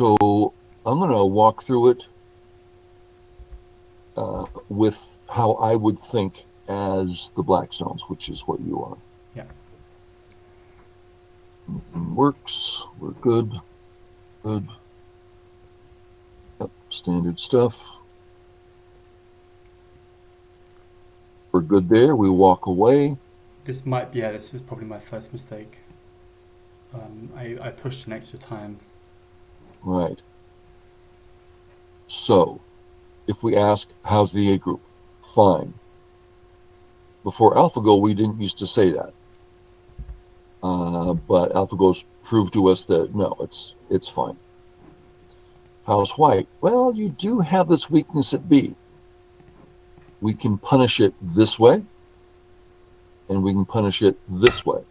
So I'm going to walk through it with how I would think as the black stones, which is what you are. Yeah. Everything works. We're good. Good. Yep, standard stuff. We're good there. We walk away. This was probably my first mistake. I pushed an extra time. Right. So if we ask, how's the A group? Fine. Before AlphaGo, we didn't used to say that. But AlphaGo's proved to us that no, it's fine. How's white? Well, you do have this weakness at B. We can punish it this way, and we can punish it this way.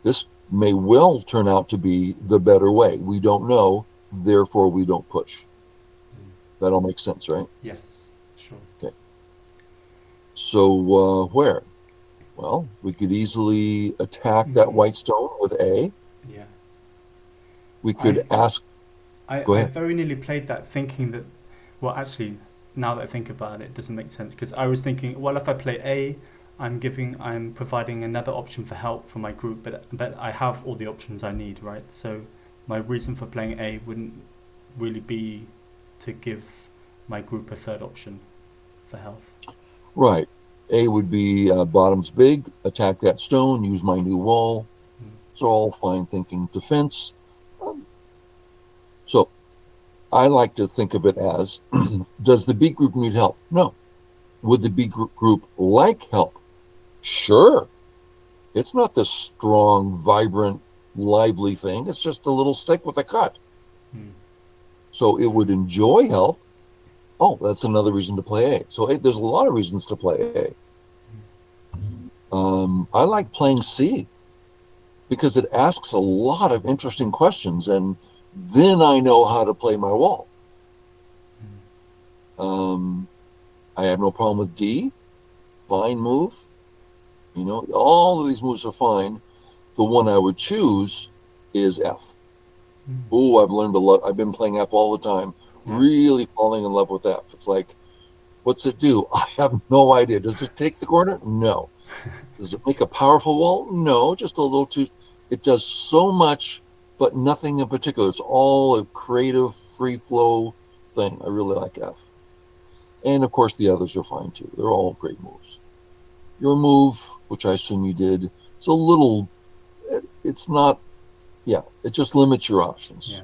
This may well turn out to be the better way. We don't know, therefore we don't push. That all makes sense, right? Yes, sure. Okay. So where? Well, we could easily attack that white stone with A. Yeah. We could ask. Go I ahead. very nearly played that thinking that, well, actually, now that I think about it, it doesn't make sense because I was thinking, well, if I play A, I'm providing another option for help for my group, but I have all the options I need, right? So my reason for playing A wouldn't really be to give my group a third option for health. Right. A would be bottom's big, attack that stone, use my new wall. It's all fine thinking defense. So I like to think of it as, does the B group need help? No. Would the B group like help? Sure. It's not this strong, vibrant, lively thing. It's just a little stick with a cut. So it would enjoy help. Oh, that's another reason to play A. So there's a lot of reasons to play A. I like playing C because it asks a lot of interesting questions, and then I know how to play my wall. I have no problem with D. Fine move. You know, all of these moves are fine. The one I would choose is F. Oh, I've learned to love. I've been playing F all the time. Really falling in love with F. It's like, what's it do? I have no idea. Does it take the corner? No. Does it make a powerful wall? No, just a little too. It does so much, but nothing in particular. It's all a creative, free flow thing. I really like F. And of course, the others are fine too. They're all great moves. Your move, which I assume you did, it's a little. It's not. Yeah, it just limits your options. Yeah.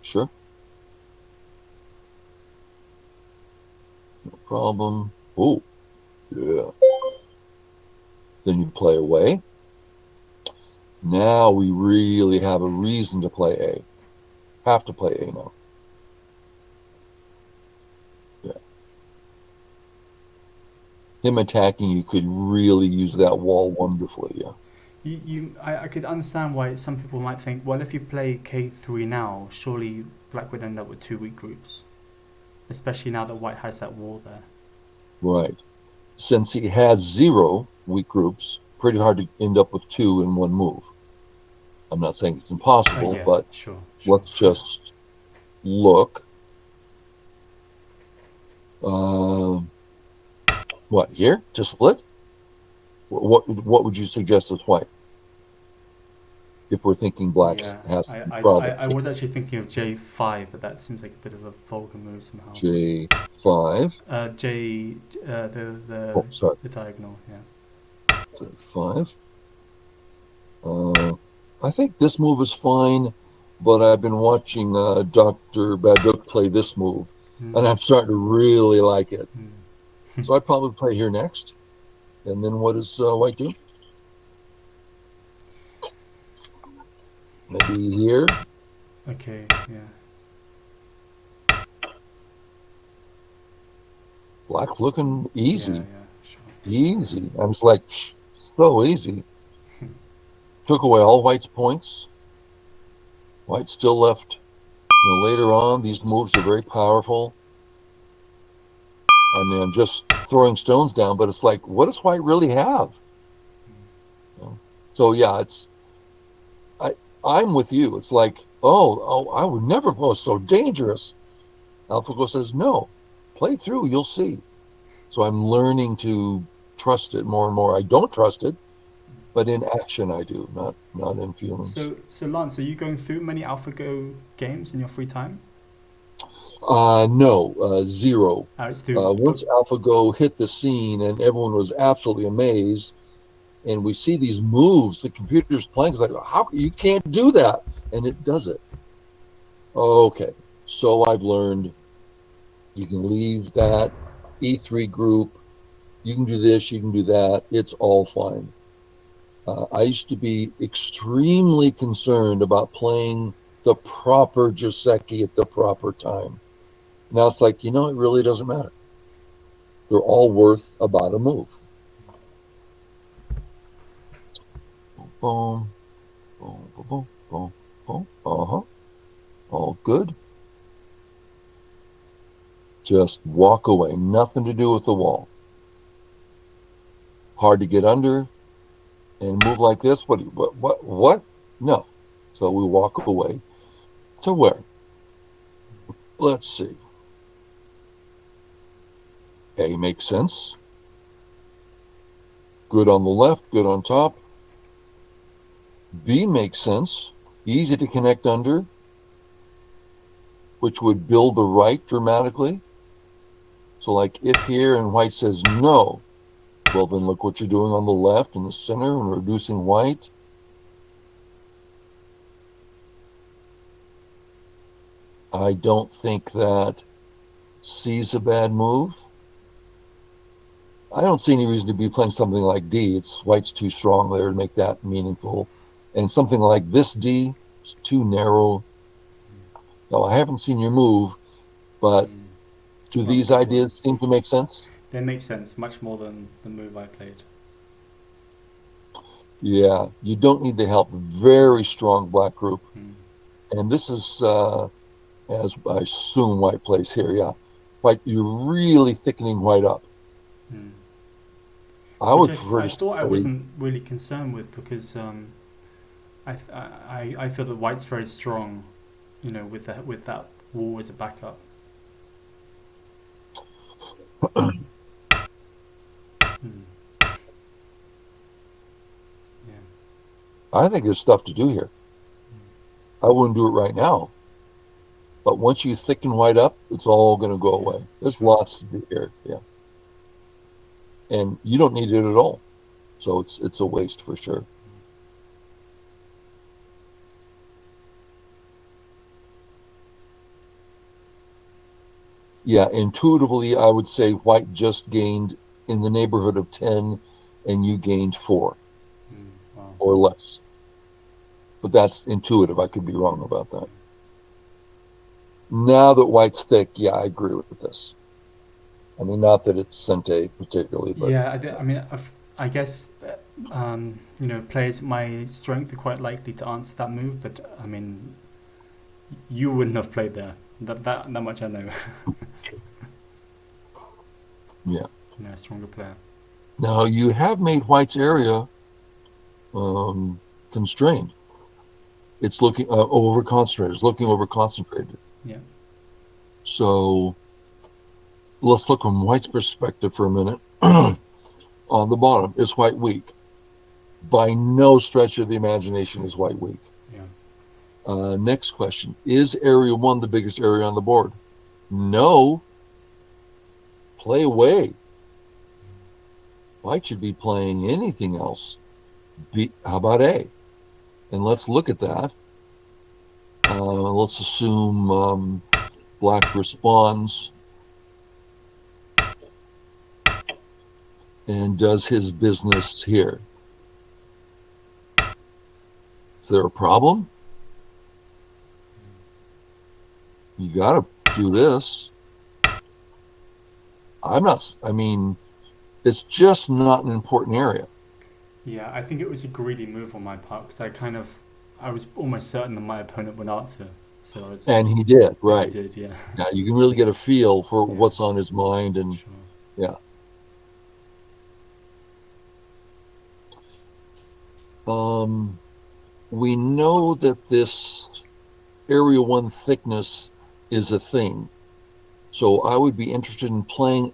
Sure. No problem. Oh, yeah. Then you play away. Now we really have a reason to play A. Have to play A now. Yeah. Him attacking you could really use that wall wonderfully, yeah. I could understand why some people might think, well, if you play K3 now, surely Black would end up with 2 weak groups, especially now that White has that wall there. Right. Since he has 0 weak groups, pretty hard to end up with 2 in one move. I'm not saying it's impossible, but sure. Let's just look. What, here? To split? What would you suggest as White? If we're thinking Black has problems. I was actually thinking of J5, but that seems like a bit of a vulgar move somehow. J5. The diagonal, yeah. J5. I think this move is fine, but I've been watching Dr. Baduk play this move, and I'm starting to really like it. So I'd probably play here next. And then what does White do? Maybe here. Okay, yeah. Black looking easy. Yeah, sure. Easy. I was like, so easy. Took away all White's points. White still left. Later on, these moves are very powerful. I mean, I'm just throwing stones down, but it's like, what does White really have? So yeah, I'm with you. It's like, oh, I would never post so dangerous. AlphaGo says, no, play through, you'll see. So I'm learning to trust it more and more. I don't trust it, but in action I do, not in feelings. So Lance, are you going through many AlphaGo games in your free time? No, zero. It's through Once AlphaGo hit the scene and everyone was absolutely amazed, and we see these moves the computer's playing, it's like, how you can't do that, and it does it. Okay, so I've learned you can leave that E3 group. You can do this, you can do that. It's all fine. I used to be extremely concerned about playing the proper Joseki at the proper time. Now it's like, it really doesn't matter. They're all worth about a move. Boom, boom, boom, boom, boom, boom. Uh-huh. All good. Just walk away. Nothing to do with the wall. Hard to get under and move like this. What? No. So we walk away to where? Let's see. A makes sense. Good on the left, good on top. B makes sense. Easy to connect under, which would build the right dramatically. So like if here and white says no, well then look what you're doing on the left in the center and reducing white. I don't think that C's a bad move. I don't see any reason to be playing something like D. It's white's too strong there to make that meaningful. And something like this D is too narrow. Now, I haven't seen your move, but do these ideas seem to make sense? they make sense much more than the move I played. Yeah, you don't need the help. Very strong black group. Mm. And this is, as I assume white plays here, yeah. White, you're really thickening white up. Mm. I Which would I, prefer I to thought I stay. wasn't really concerned with because I feel that white's very strong, with that wall as a backup. Mm. Yeah. I think there's stuff to do here. I wouldn't do it right now. But once you thicken white up, it's all going to go Yeah. away. There's Sure. lots to do here. Yeah. And you don't need it at all. So it's a waste for sure. Yeah, intuitively, I would say white just gained in the neighborhood of 10 and you gained 4 Wow. or less. But that's intuitive. I could be wrong about that. Now that white's thick, yeah, I agree with this. I mean, not that it's Sente particularly, but Yeah, I mean, I guess players my strength are quite likely to answer that move, but I mean, you wouldn't have played there. That much I know. yeah. A stronger player. Now you have made white's area um, constrained. It's looking over concentrated. It's looking over concentrated. Yeah. So let's look from white's perspective for a minute. On the bottom, is white weak? By no stretch of the imagination is white weak. Yeah. Next question. Is area 1 the biggest area on the board? No. Play away. White should be playing anything else. How about A? And let's look at that. Let's assume black responds and does his business here. Is there a problem? You got to do this. I mean, it's just not an important area. Yeah, I think it was a greedy move on my part because I was almost certain that my opponent would answer. So I was, And he did, yeah, he right. did, yeah. Now you can really get a feel for Yeah, what's on his mind. And sure. yeah. Um, we know that this area one thickness is a thing. So I would be interested in playing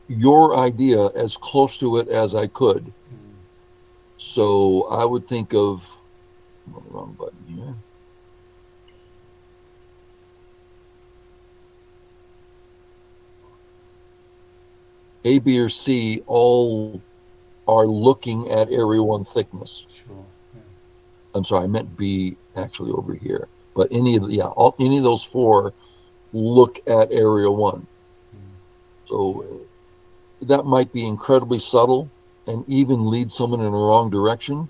your idea as close to it as I could. Mm. So I would think of wrong button here. A, B, or C all are looking at area one thickness. Sure. Yeah. I'm sorry, I meant B actually over here. But any of the, yeah, any of those four look at area one. Mm. So Yeah. that might be incredibly subtle and even lead someone in the wrong direction.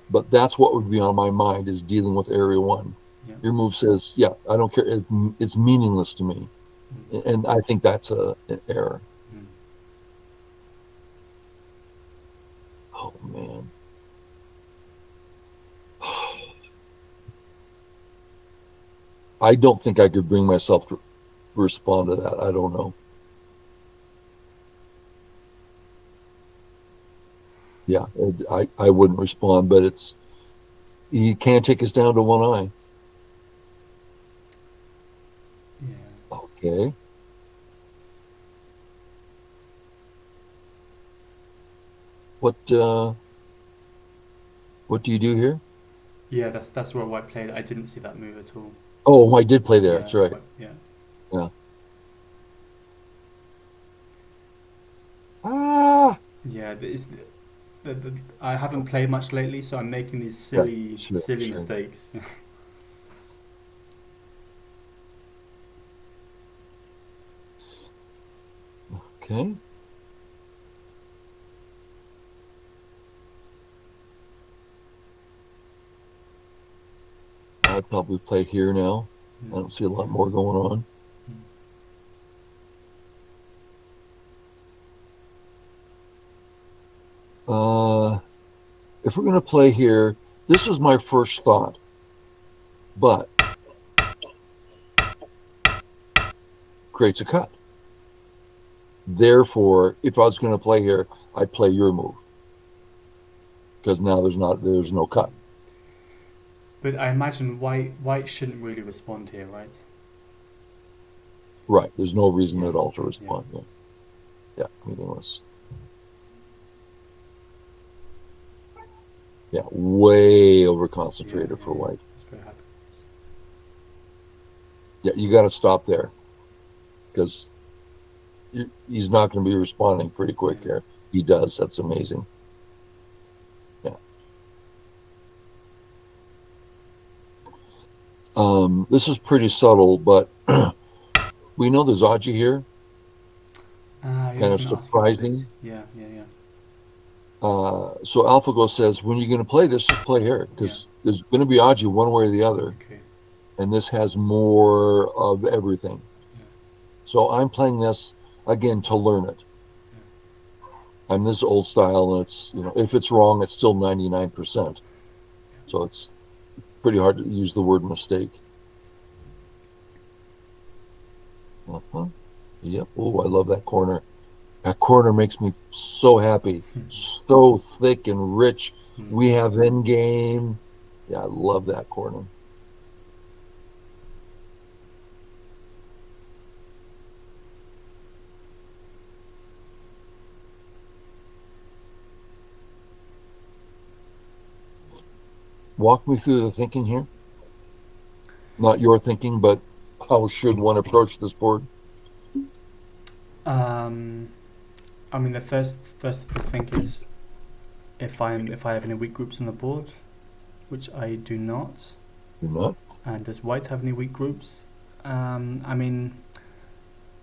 But that's what would be on my mind is dealing with area one. Yeah. Your move says, yeah, I don't care. It's meaningless to me. Mm. And I think that's an error. Mm. Oh, man. I don't think I could bring myself to respond to that. I don't know. Yeah, I wouldn't respond, but you can't take us down to one eye. Yeah. Okay. What what do you do here? Yeah, that's where white played. I didn't see that move at all. Oh, I did play there. Yeah, That's right. yeah, Yeah. Ah, yeah. I haven't played much lately, so I'm making these yeah, silly sure. mistakes. Okay. I'd probably play here now. I Mm. don't see a lot Yeah. more going on. Mm. Uh, if we're going to play here, this is my first thought, but creates a cut. Therefore, if I was going to play here, I'd play your move because now there's no cut. But I imagine white shouldn't really respond here, right? Right. There's no reason Yeah, at all to yeah, respond. Yeah. Yeah. Meaningless. Yeah. Way over yeah, concentrated yeah, for yeah. white. That's very happy. Yeah. You got to stop there because he's not going to be responding pretty Yeah. quick here. He does. That's amazing. Yeah. This is pretty subtle, but we know there's Aji here. I Kind was of going to ask you about this. surprising. Yeah, yeah, yeah, So AlphaGo says, when you're going to play this, just play here yeah. because there's going to be Aji one way or the other, Okay. and this has more of everything. Yeah, So I'm playing this again to learn it. yeah, I'm this old style, and it's if it's wrong, it's still 99%. So it's pretty hard to use the word mistake. Uh-huh. Yep. Oh, I love that corner. That corner makes me so happy. yeah. So thick and rich. Mm. We have end game. Yeah, I love that corner. Walk me through the thinking here. Not your thinking, but how should one approach this board? Um, I mean, the first thing is if I have any weak groups on the board, which I do not. You're not. And does white have any weak groups? I mean,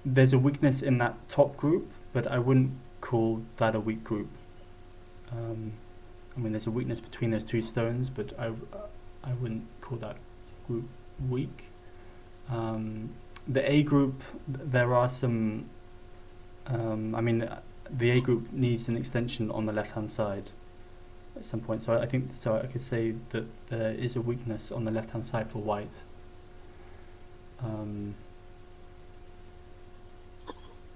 there's a weakness in that top group, but I wouldn't call that a weak group. Um, I mean, there's a weakness between those two stones, but I wouldn't call that group weak. The A group, there are some. I mean, the A group needs an extension on the left-hand side at some point. So I think so. I could say that there is a weakness on the left-hand side for white. Um,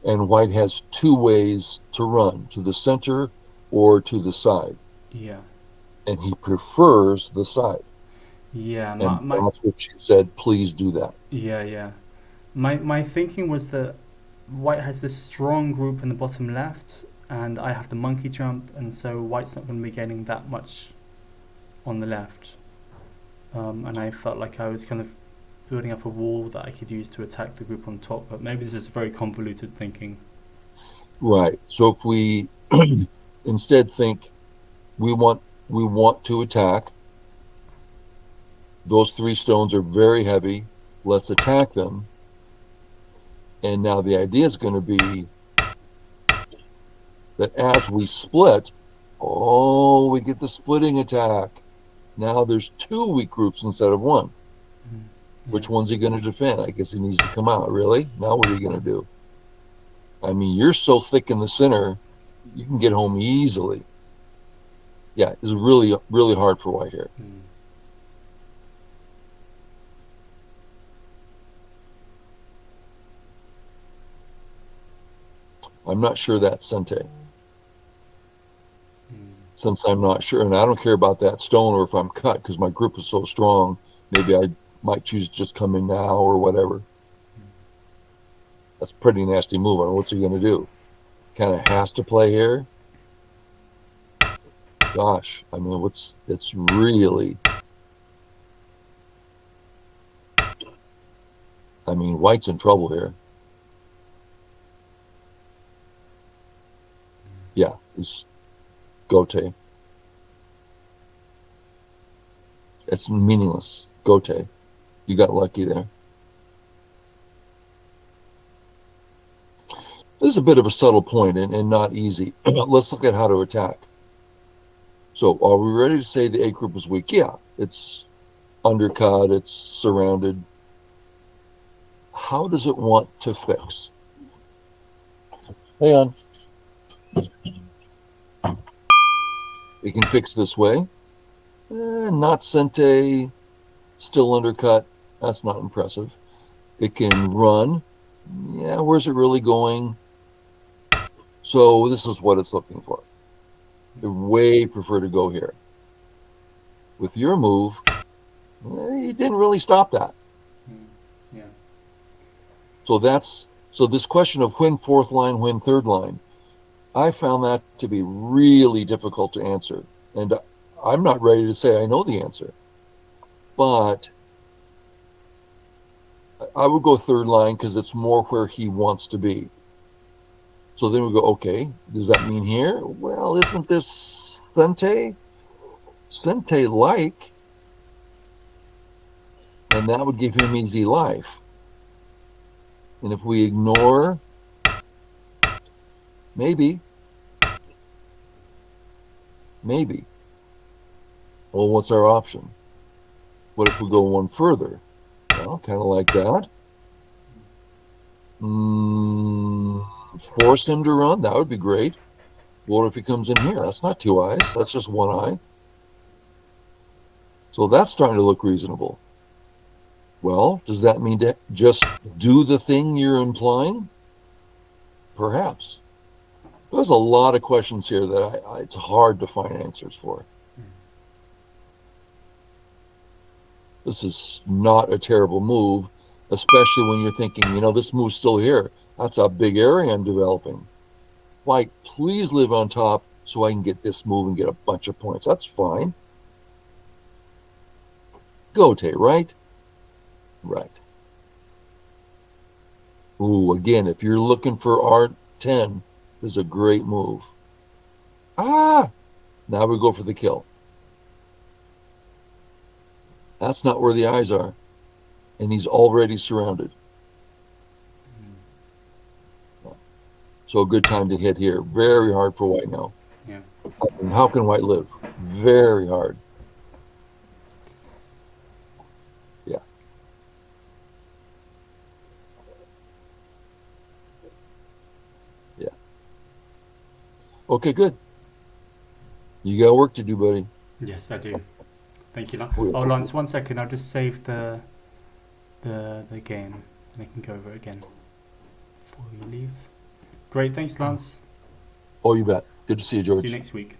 And white has two ways to run, to the center or to the side. yeah, and he prefers the side. Yeah, And that's what she said, please do that. yeah. My thinking was that white has this strong group in the bottom left, and I have the monkey jump, and so white's not going to be gaining that much on the left. And I felt like I was kind of building up a wall that I could use to attack the group on top, but maybe this is very convoluted thinking. Right. So if we instead think we want to attack, those three stones are very heavy. Let's attack them. And now the idea is going to be that as we split, oh, we get the splitting attack. Now there's two weak groups instead of one. Mm. Yeah. Which one's he going to defend? I guess he needs to come out. Really? Now what are you going to do? I mean, you're so thick in the center, you can get home easily. Yeah, it's really, really hard for white here. Mm. I'm not sure that's Sente. Mm. Since I'm not sure, and I don't care about that stone or if I'm cut because my grip is so strong, maybe I might choose to just come in now or whatever. That's a pretty nasty move. I mean, what's he going to do? Kind of has to play here. Gosh, I mean, it's really, I mean, white's in trouble here. Yeah, it's Gote. It's meaningless. Gote. You got lucky there. This is a bit of a subtle point and not easy. Let's look at how to attack. So are we ready to say the A group is weak? Yeah, it's undercut, it's surrounded. How does it want to fix? Hang on. It can fix this way. Not Sente, still undercut. That's not impressive. It can run. Yeah, where's it really going? So this is what it's looking for. I way prefer to go here. With your move, you didn't really stop that. Yeah. So this question of when fourth line, when third line, I found that to be really difficult to answer. And I'm not ready to say I know the answer. But I would go third line because it's more where he wants to be. So then we go, okay, does that mean here? Well, isn't this Sente? Sente-like. And that would give him easy life. And if we ignore, maybe. Well, what's our option? What if we go one further? Well, kind of like that. Force him to run, that would be great. What if he comes in here? That's not two eyes, that's just one eye. So that's starting to look reasonable. Well, does that mean to just do the thing you're implying? Perhaps. There's a lot of questions here that it's hard to find answers for. This is not a terrible move, especially when you're thinking, this move's still here. That's a big area I'm developing. White, please live on top so I can get this move and get a bunch of points. That's fine. Gote, right? Right. Ooh, again, if you're looking for R10, this is a great move. Now we go for the kill. That's not where the eyes are. And he's already surrounded. So a good time to hit here. Very hard for white now. Yeah. And how can white live? Very hard. Yeah. Yeah. Okay, good. You got work to do, buddy. Yes, I do. Thank you, Lance. Oh, Lance, 1 second. I'll just save the game, and I can go over it again before you leave. Great, thanks, Lance. Oh, you bet. Good to see you, George. See you next week.